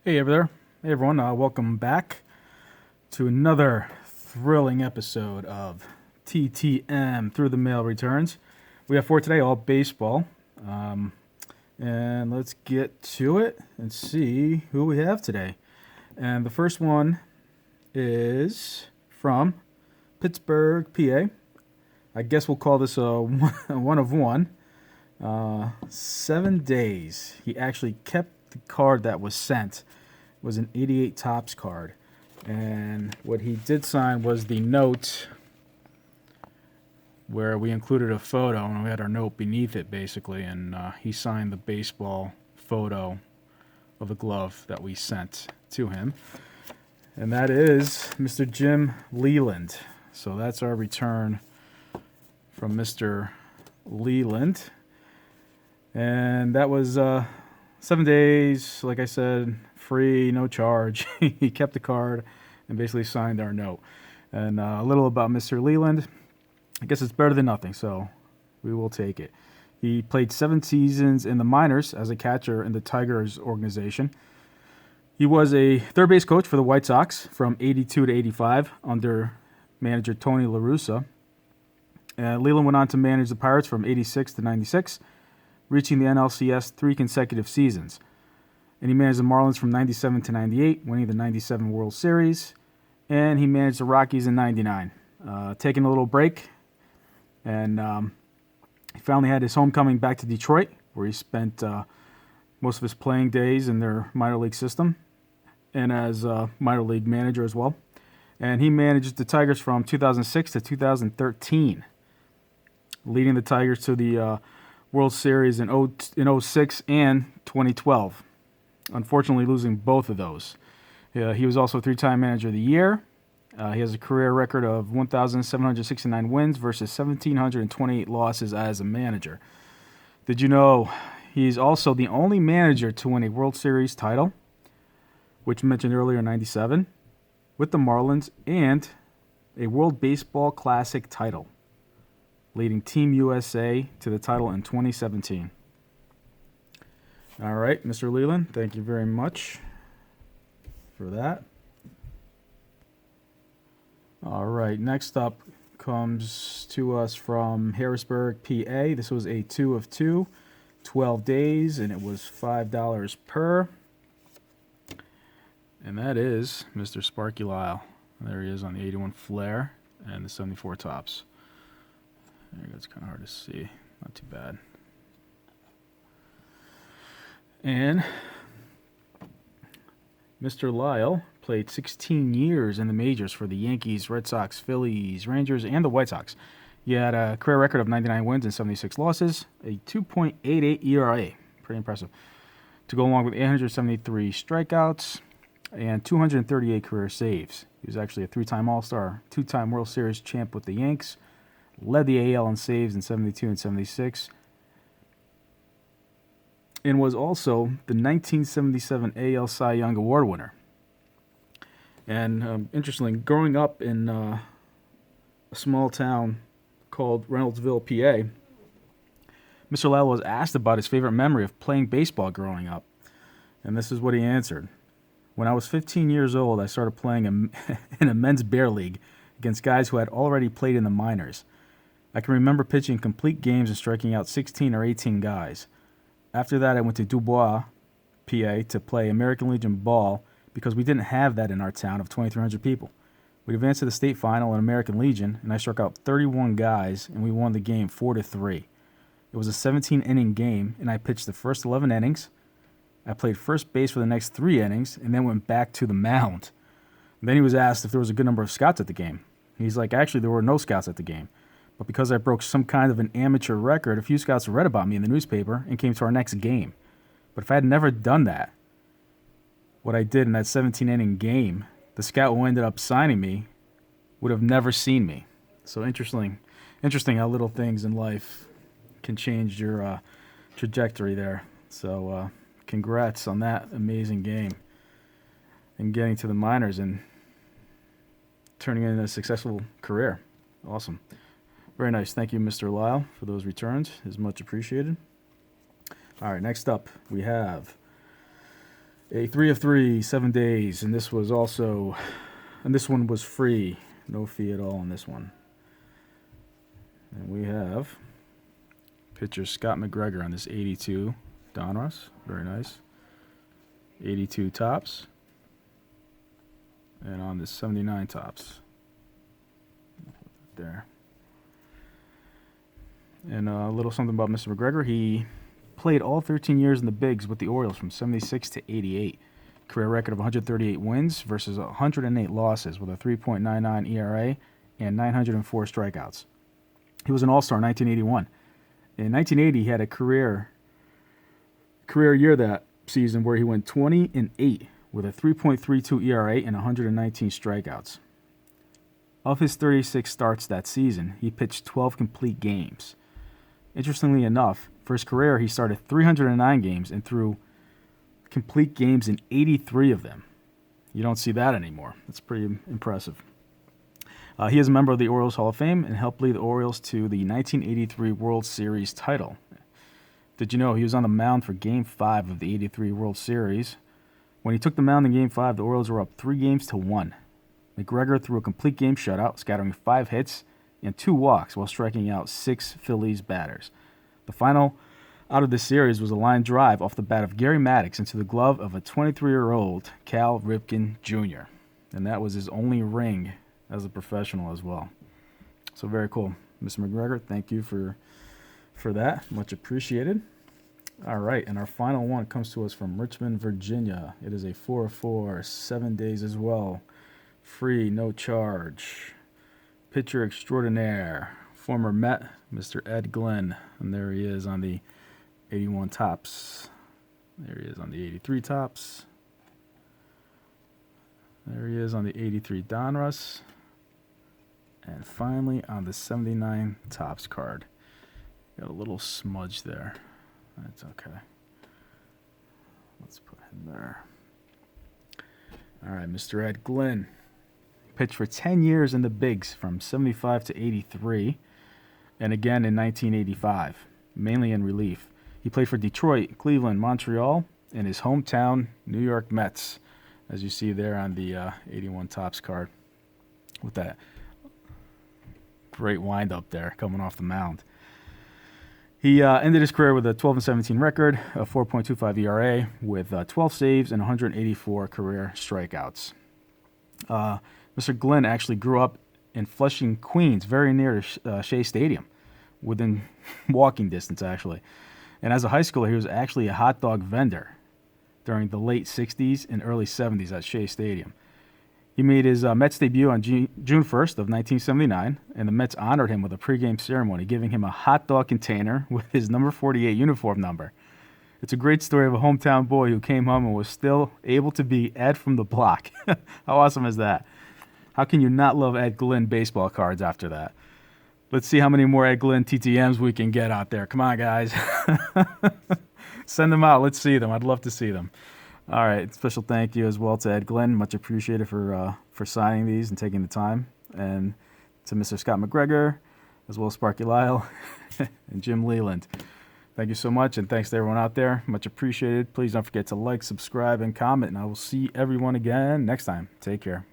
Hey there. Hey everyone. Welcome back to another thrilling episode of TTM Through the Mail Returns. We have for today all baseball. And let's get to it and see who we have today. And the first one is from Pittsburgh, PA. I guess we'll call this a one of one. 7 days. He actually kept the card that was sent. It was an 88 Topps card. And what he did sign was the note where we included a photo, and we had our note beneath it, basically. And he signed the baseball photo of the glove that we sent to him. And that is Mr. Jim Leyland. So that's our return from Mr. Leyland. And that was 7 days, like I said, free, no charge. He kept the card and basically signed our note. And a little about Mr. Leyland. I guess it's better than nothing, so we will take it. He played 7 seasons in the minors as a catcher in the Tigers organization. He was a third base coach for the White Sox from 82 to 85 under manager Tony La Russa. Leyland went on to manage the Pirates from 86 to 96, reaching the NLCS 3 consecutive seasons. And he managed the Marlins from 97 to 98, winning the 97 World Series. And he managed the Rockies in 99. Taking a little break. And he finally had his homecoming back to Detroit, where he spent most of his playing days in their minor league system and as a minor league manager as well. And he managed the Tigers from 2006 to 2013, leading the Tigers to the World Series in 06 and 2012. Unfortunately, losing both of those. He was also a 3-time Manager of the Year. He has a career record of 1,769 wins versus 1,728 losses as a manager. Did you know he's also the only manager to win a World Series title, which mentioned earlier in 97, with the Marlins, and a World Baseball Classic title, leading Team USA to the title in 2017. All right, Mr. Leyland, thank you very much for that. All right, next up comes to us from Harrisburg, PA. This was a 2 of 2, 12 days, and it was $5 per. And that is Mr. Sparky Lyle. There he is on the 81 Flair and the 74 Topps. There you go, it's kind of hard to see. Not too bad. And Mr. Lyle played 16 years in the majors for the Yankees, Red Sox, Phillies, Rangers, and the White Sox. He had a career record of 99 wins and 76 losses, a 2.88 ERA. Pretty impressive. To go along with 873 strikeouts and 238 career saves. He was actually a 3-time All-Star, 2-time World Series champ with the Yanks, led the AL in saves in 72 and 76, and was also the 1977 AL Cy Young Award winner. And interestingly, growing up in a small town called Reynoldsville, PA, Mr. Lyle was asked about his favorite memory of playing baseball growing up. And this is what he answered. When I was 15 years old, I started playing in a men's bear league against guys who had already played in the minors. I can remember pitching complete games and striking out 16 or 18 guys. After that, I went to Dubois, PA, to play American Legion ball because we didn't have that in our town of 2,300 people. We advanced to the state final in American Legion, and I struck out 31 guys, and we won the game 4-3. It was a 17-inning game, and I pitched the first 11 innings. I played first base for the next 3 innings, and then went back to the mound. And then he was asked if there was a good number of scouts at the game. He's like, actually, there were no scouts at the game. But because I broke some kind of an amateur record, a few scouts read about me in the newspaper and came to our next game. But if I had never done that, what I did in that 17-inning game, the scout who ended up signing me would have never seen me. So interesting how little things in life can change your trajectory there. So congrats on that amazing game and getting to the minors and turning it into a successful career. Awesome. Very nice. Thank you, Mr. Lyle, for those returns. It's much appreciated. All right, next up we have A 3 of 3, 7 days, and this was also, and this one was free, no fee at all on this one. And we have pitcher Scott McGregor on this 82 Donruss, very nice. 82 Topps, and on this 79 Topps. There. And a little something about Mr. McGregor. He played all 13 years in the bigs with the Orioles from 76 to 88. Career record of 138 wins versus 108 losses with a 3.99 ERA and 904 strikeouts. He was an All-Star in 1981. In 1980, he had a career year that season where he went 20-8 with a 3.32 ERA and 119 strikeouts. Of his 36 starts that season, he pitched 12 complete games. Interestingly enough, for his career, he started 309 games and threw complete games in 83 of them. You don't see that anymore. That's pretty impressive. He is a member of the Orioles Hall of Fame and helped lead the Orioles to the 1983 World Series title. Did you know he was on the mound for Game 5 of the 83 World Series? When he took the mound in Game 5, the Orioles were up 3-1. McGregor threw a complete game shutout, scattering 5 hits and 2 walks while striking out 6 Phillies batters. The final out of the series was a line drive off the bat of Gary Maddox into the glove of a 23-year-old Cal Ripken Jr. And that was his only ring as a professional as well. So very cool. Mr. McGregor, thank you for that. Much appreciated. All right, and our final one comes to us from Richmond, Virginia. It is a 4 of 4, 7 days as well. Free, no charge. Pitcher extraordinaire, former Met, Mr. Ed Glynn. And there he is on the 81 Topps. There he is on the 83 Topps. There he is on the 83 Donruss. And finally on the 79 Topps card. Got a little smudge there. That's okay. Let's put him there. All right, Mr. Ed Glynn. Pitched for 10 years in the bigs from 75 to 83, and again in 1985, mainly in relief. He played for Detroit, Cleveland, Montreal, and his hometown, New York Mets, as you see there on the 81 Topps card with that great wind-up there coming off the mound. He ended his career with a 12-17 record, a 4.25 ERA, with 12 saves and 184 career strikeouts. Mr. Glynn actually grew up in Flushing, Queens, very near to Shea Stadium, within walking distance, actually. And as a high schooler, he was actually a hot dog vendor during the late 60s and early 70s at Shea Stadium. He made his Mets debut on June 1st of 1979, and the Mets honored him with a pregame ceremony, giving him a hot dog container with his number 48 uniform number. It's a great story of a hometown boy who came home and was still able to be Ed from the block. How awesome is that? How can you not love Ed Glynn baseball cards after that? Let's see how many more Ed Glynn TTMs we can get out there. Come on, guys. Send them out. Let's see them. I'd love to see them. All right. Special thank you as well to Ed Glynn. Much appreciated for signing these and taking the time. And to Mr. Scott McGregor, as well as Sparky Lyle and Jim Leyland. Thank you so much, and thanks to everyone out there. Much appreciated. Please don't forget to like, subscribe, and comment, and I will see everyone again next time. Take care.